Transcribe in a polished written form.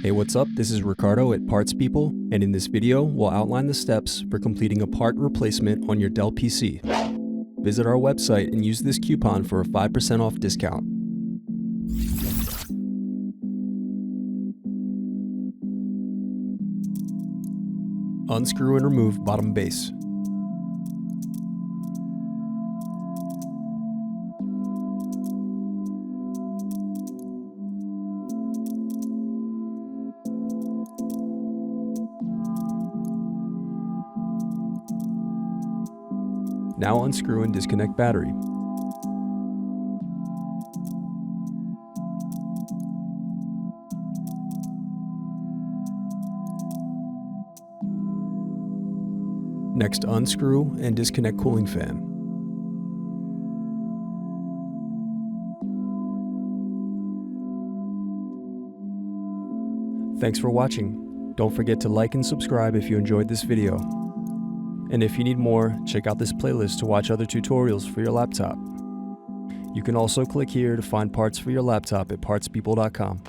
Hey, what's up? This is Ricardo at Parts People, and in this video, we'll outline the steps for completing a part replacement on your Dell PC. Visit our website and use this coupon for a 5% off discount. Unscrew and remove bottom base. Now unscrew and disconnect battery. Next, unscrew and disconnect cooling fan. Thanks for watching. Don't forget to like and subscribe if you enjoyed this video. And if you need more, check out this playlist to watch other tutorials for your laptop. You can also click here to find parts for your laptop at partspeople.com.